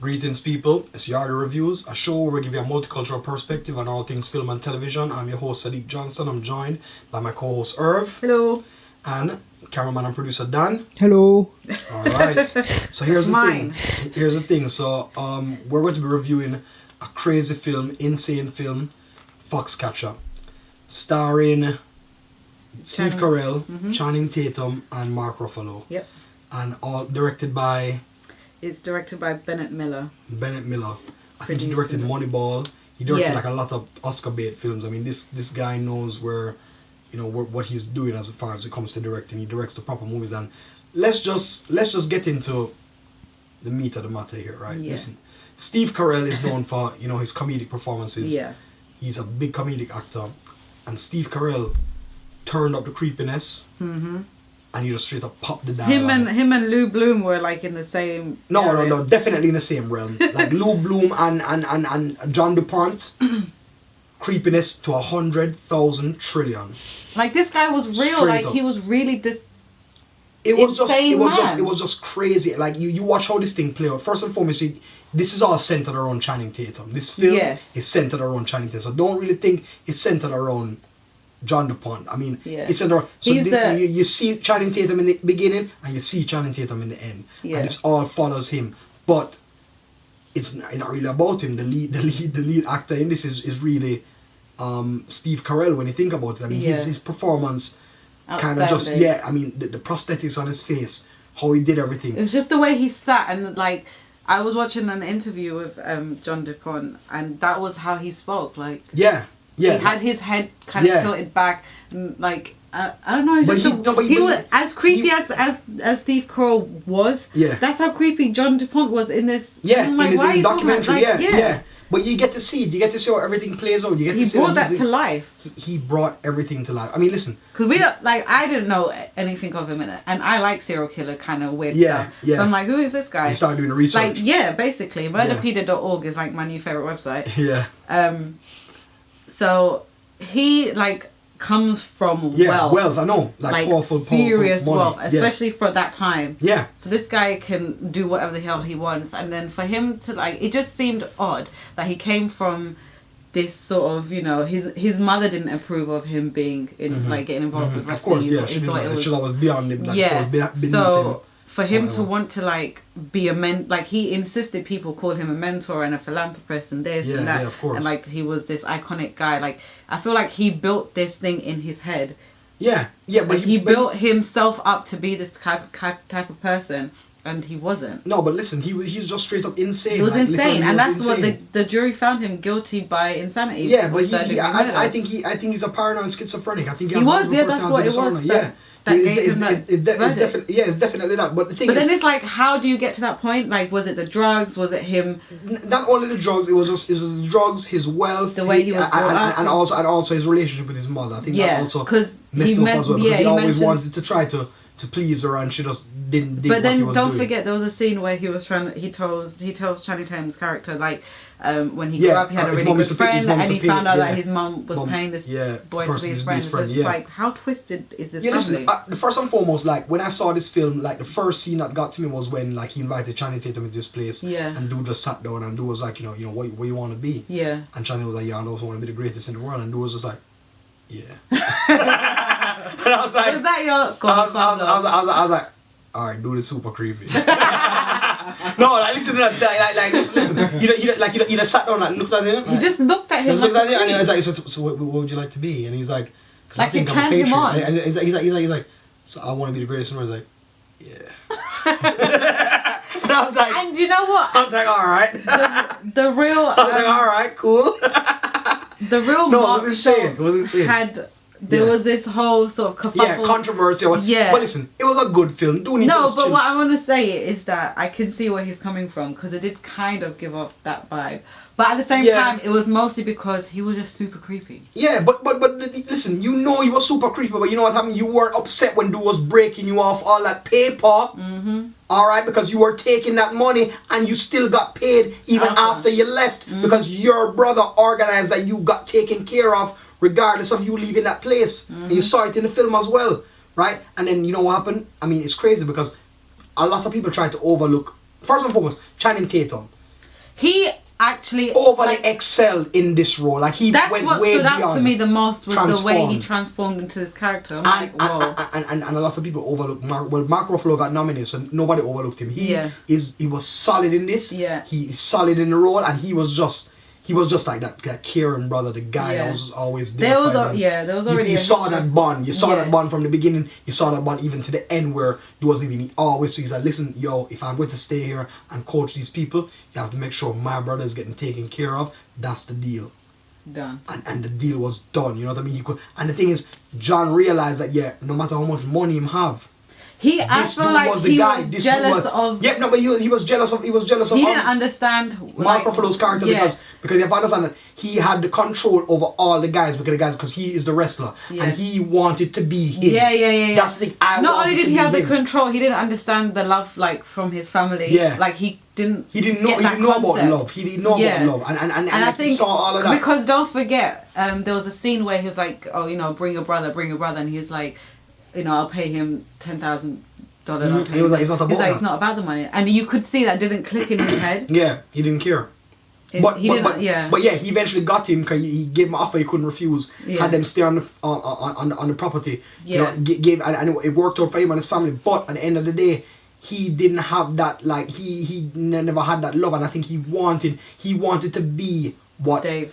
Greetings, people. It's Yarda Reviews, a show where we give you a multicultural perspective on all things film and television. I'm your host, Sadiq Johnson. I'm joined by my co-host, Irv. Hello. And cameraman and producer, Dan. Hello. All right. So here's the Mine. thing. Here's the thing. So we're going to be reviewing a crazy film, insane film, Foxcatcher, starring Steve Carell, Channing Tatum, and Mark Ruffalo. Yep. And all directed by It's directed by Bennett Miller. Bennett Miller. I think he Produced directed it. Moneyball. He directed Yeah. like a lot of Oscar bait films. I mean, this guy knows where, what he's doing as far as it comes to directing. He directs the proper movies, and let's just get into the meat of the matter here, right? Yeah. Listen, Steve Carell is known for his comedic performances. Yeah. He's a big comedic actor, and Steve Carell turned up the creepiness. Mm-hmm. And he just straight up popped the dial. Him on and it. him and Lou Bloom were like in the same. No, area. definitely in the same realm. Like Lou Bloom and John DuPont, creepiness to 100,000 trillion. Like this guy was real. Straight Like up. he was really this. It was Insane man. it was just crazy. Like you watch how this thing play out. First and foremost, this is all centered around Channing Tatum. This film Yes. is centered around Channing Tatum. So don't really think it's centered around John DuPont. I mean, Yeah. it's centered. So He's you see Channing Tatum in the beginning and you see Channing Tatum in the end, Yeah. and it all follows him. But it's not really about him. The lead actor in this is really Steve Carell. When you think about it, I mean, Yeah. his performance kind of just Outstanding. I mean, the prosthetics on his face, how he did everything. It was just the way he sat and like. I was watching an interview with John DuPont and that was how he spoke. Like Yeah. he had his head kind of Yeah. tilted back and like I don't know. It's But just he- no, but he but was he- as creepy he- as Steve Carell was. Yeah. That's how creepy John DuPont was in this. Yeah, I'm in like, his why are in you talking about- documentary, like, yeah. But you get to see it. You get to see how everything plays out. You get He to see brought that he's- to life. He brought everything to life. I mean, listen. Because we don't, like, I didn't know anything of him in it. And I like serial killer kind of weird Yeah, stuff. yeah. So I'm like, who is this guy? You start doing the research. Like, yeah, basically. Murderpedia.org is like my new favourite website. Yeah. So he, like, comes from Yeah. wealth. I know. Like powerful serious money. wealth. Yeah. Especially for that time. Yeah. So this guy can do whatever the hell he wants, and then for him to like, it just seemed odd that he came from this sort of, his mother didn't approve of him being in like getting involved with Of wrestling. course, yeah. He She thought didn't. She thought it was beyond him. Like, yeah. beneath him. So for him to whatever. want to like be a like he insisted people call him a mentor and a philanthropist and this Yeah, and that, yeah, of course. and like he was this iconic guy. Like I feel like he built this thing in his head. Yeah. Yeah. But Like he built himself up to be this type of person, and he wasn't. No, but listen, he's just straight up insane. He was like, insane, literally, and he that's was what insane. the jury found him guilty by insanity. Yeah, but third degree murder. I think he's a paranoid schizophrenic. I think he He has was, multiple yeah, that's what it personality was. disorder. Yeah. That gave him that It's verdict. definitely, yeah, it's definitely that. But the thing But is, then it's like, how do you get to that point? Like, was it the drugs? Was it him? not only the drugs, it was the drugs, his wealth, The way he was brought up. and also his relationship with his mother. I think that Yeah, also 'cause messed he him up as well, because yeah, he he always mentions- wanted to try to please her, and she just did But what he then was don't doing. forget, there was a scene where he was trying. He tells Channing Tatum's character like, when he Yeah, grew up, he had a his really mum good used to pay- his friend, mum and used he to pay- found out yeah. that his mum was paying this boy to person be his to friend. be his friend, So it's just yeah. like, how twisted is this Yeah, family? listen. The first and foremost, like when I saw this film, like the first scene that got to me was when like he invited Channing Tatum into this place, Yeah. and dude just sat down, and dude was like, what you want to be, Yeah. and Channing was like, yeah, I also want to be the greatest in the world, and dude was just like, yeah. And I was like, Was that your I was godfather? like, all right, dude is super creepy. No, like listen to that, like listen. You just sat down, like looked at him. He Like, just looked at him. just looked like at him, and he a was like, so what would you like to be? And he's like, because Like, I think it I'm a turned him patriot. on. And he's like, so I want to be the greatest. And I was like, yeah. And I was like, And you know what? I was like, all right. The real. I was like, all right, cool. The real No, it Mark was insane. Schultz It was insane. had. There Yeah. was this whole sort of kerfuffle. Yeah, controversy. Yeah. But listen, it was a good film. Dude needs to No, just but chill. what I want to say is that I can see where he's coming from, because it did kind of give off that vibe. But at the same Yeah. time, it was mostly because he was just super creepy. Yeah, but listen, you know you were super creepy, but you know what happened? You weren't upset when dude was breaking you off all that paper. Mm-hmm. Alright, because you were taking that money and you still got paid even after you left, because your brother organized that you got taken care of regardless of you leaving that place. And you saw it in the film as well, right? And then you know what happened? I mean, it's crazy because a lot of people try to overlook, first and foremost, Channing Tatum. he actually overly excelled in this role. Like he that's went what way stood out beyond. to me the most was the way he transformed. transformed into this character. I'm like, whoa. And a lot of people overlook Mark. Well, Mark Ruffalo got nominated, so nobody overlooked him. He was solid in this. Yeah. He's solid in the role, and he was just like that caring brother, the guy that was just always there. There was already. You saw that bond. You saw that bond from the beginning. You saw that bond even to the end, where he was even always. So he's like, listen, yo, if I'm going to stay here and coach these people, you have to make sure my brother is getting taken care of. That's the deal. Done. And the deal was done. You know what I mean? And the thing is, John realized that no matter how much money him have. I feel like he was jealous of. Yeah, no, but he was jealous of. He didn't understand Mark Ruffalo's character because you have to understand that he had the control over all the guys because he is the wrestler and he wanted to be him. Yeah. That's the thing. Not only did he have the control, he didn't understand the love from his family. Yeah, like he didn't know about love. He didn't know about love, and I think he saw all of that. Because don't forget, there was a scene where he was like, oh, bring your brother, and he's like, I'll pay him $10,000. He was like, it's not about that. It's not about the money, and you could see that didn't click in his head. Yeah, he didn't care. But he eventually got him because he gave him an offer he couldn't refuse. Yeah. Had them stay on the property. Yeah. Gave and it worked out for him and his family. But at the end of the day, he didn't have that he never had that love, and I think he wanted to be what Dave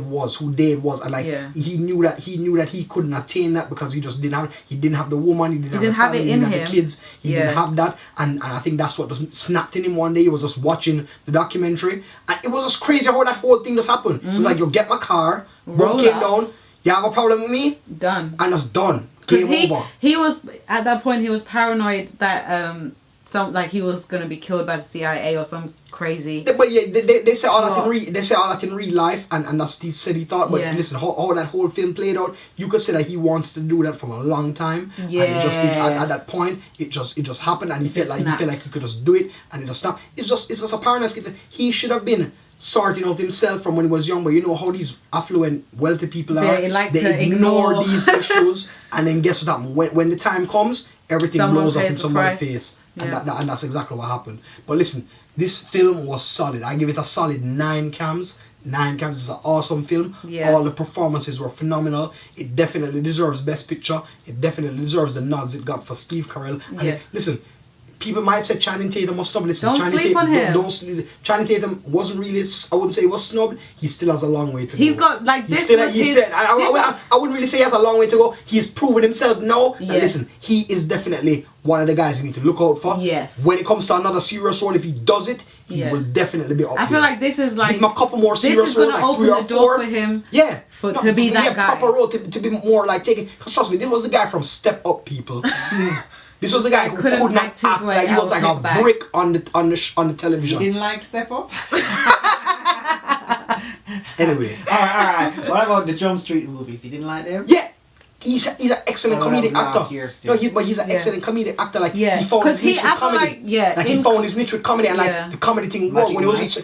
was, who Dave was, and he knew that he couldn't attain that because he didn't have the woman, he didn't have the family, he didn't have the kids, he didn't have that, and I think that's what just snapped in him one day. He was just watching the documentary, and it was just crazy how that whole thing just happened. It was like, you get my car, boom came down, you have a problem with me, done, and it's done, game over. He was at that point. He was paranoid that he was gonna be killed by the CIA or some crazy. But they say all that in real life, and that's what he said he thought. But listen, how that whole film played out, you could say that he wants to do that from a long time. Yeah. And at that point, it just happened, and he felt like he could just do it, and it just stopped. It's just a paranoid. He should have been sorting out himself from when he was young, but you know how these affluent, wealthy people are. They ignore these issues, and then guess what happens? When the time comes, everything blows up in somebody's face. And that's exactly what happened. But listen, this film was solid. I give it a solid 9 cams. 9 cams is an awesome film. Yeah. All the performances were phenomenal. It definitely deserves Best Picture. It definitely deserves the nods it got for Steve Carell. And listen, people might say Channing Tatum was snubbed. Listen, Don't sleep on him. Don't sleep. Channing Tatum wasn't really, I wouldn't say he was snubbed. He still has a long way to go. He's got like this. I wouldn't really say he has a long way to go. He's proven himself now. And listen, he is definitely one of the guys you need to look out for. Yes. When it comes to another serious role, if he does it, he will definitely be up there. I feel like this is like... Give him a couple more serious roles, like 3 or 4. This is going to open the door for him. Yeah. To be that guy. Proper role, to be more like taking... Because trust me, this was the guy from Step Up, people. This was the guy who could not act like he was like a brick on the television. You didn't like Step Up? Anyway. Alright. What about the Jump Street movies? You didn't like them? Yeah. He's an excellent comedic actor. But he's an excellent comedic actor. Like he found his niche with comedy. He found his niche with comedy, and the comedy thing worked when he was.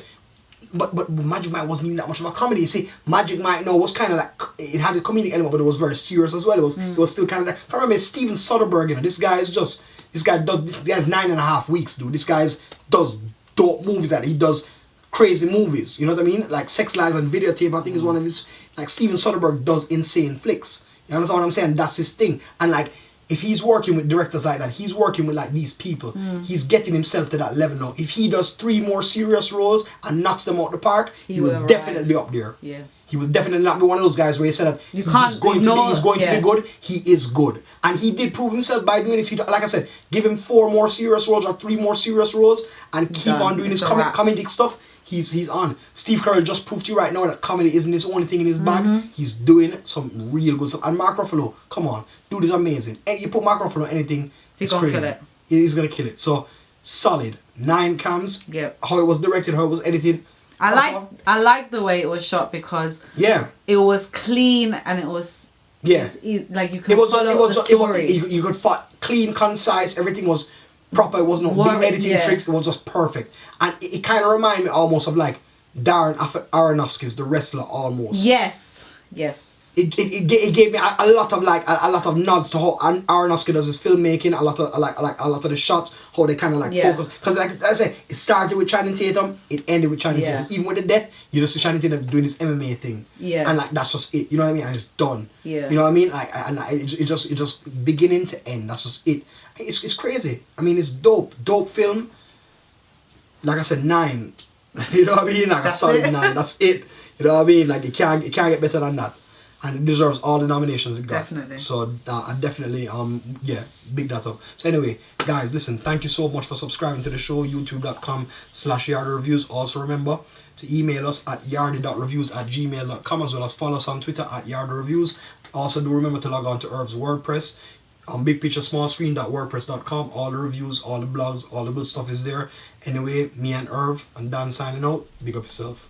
But Magic Mike wasn't even that much of a comedy. You see, Magic Mike was kind of like, it had a comedic element, but it was very serious as well. It was still kind of. I remember Steven Soderbergh. This guy's 9.5 weeks, dude. This guy does dope movies that he does. Crazy movies, you know what I mean? Like Sex Lies and Videotape, I think is one of his. Like Steven Soderbergh does insane flicks. You understand what I'm saying? That's his thing. And like, if he's working with directors like that, he's working with like these people. He's getting himself to that level now. If he does 3 more serious roles and knocks them out the park, he will definitely be up there. Yeah. He will definitely not be one of those guys where he said that he's going to be good. He is good. And he did prove himself by doing this. Like I said, give him 4 more serious roles or 3 more serious roles and keep on doing his comedic stuff. He's on. Steve Carell just proved to you right now that comedy isn't his only thing in his bag. He's doing some real good stuff. And Mark Ruffalo, come on, dude is amazing. And you put Mark Ruffalo on anything, it's crazy. Kill it. He's gonna kill it. So solid 9 cams. Yep. How it was directed, how it was edited. I like the way it was shot because it was clean and it was like you could follow the story. You could follow clean, concise. Everything was proper. It was no big editing tricks. It was just perfect. And it kind of reminded me almost of like Darren Aronofsky's The Wrestler almost. Yes. it gave me a lot of like a lot of nods to how Aronofsky does his filmmaking. A lot of like a lot of the shots, how they kind of like focus. Because like I say, it started with Channing Tatum, it ended with Channing Tatum. Even with the death, you just see Channing Tatum doing his MMA thing. Yeah. And like that's just it. You know what I mean? And it's done. Yeah. You know what I mean? Like it just beginning to end. That's just it. It's crazy. I mean, it's dope film. Like I said, 9. You know what I mean? Like a solid 9. That's it. You know what I mean? Like it can't get better than that. And it deserves all the nominations it got. Definitely. So I definitely big that up. So anyway, guys, listen, thank you so much for subscribing to the show, youtube.com/yardreviews. Also remember to email us at yardy.reviews@gmail.com, as well as follow us on Twitter at yardreviews. Also do remember to log on to Irv's WordPress on bigpicturesmallscreen.wordpress.com. All the reviews, all the blogs, all the good stuff is there. Anyway, me and Irv and Dan signing out. Big up yourself.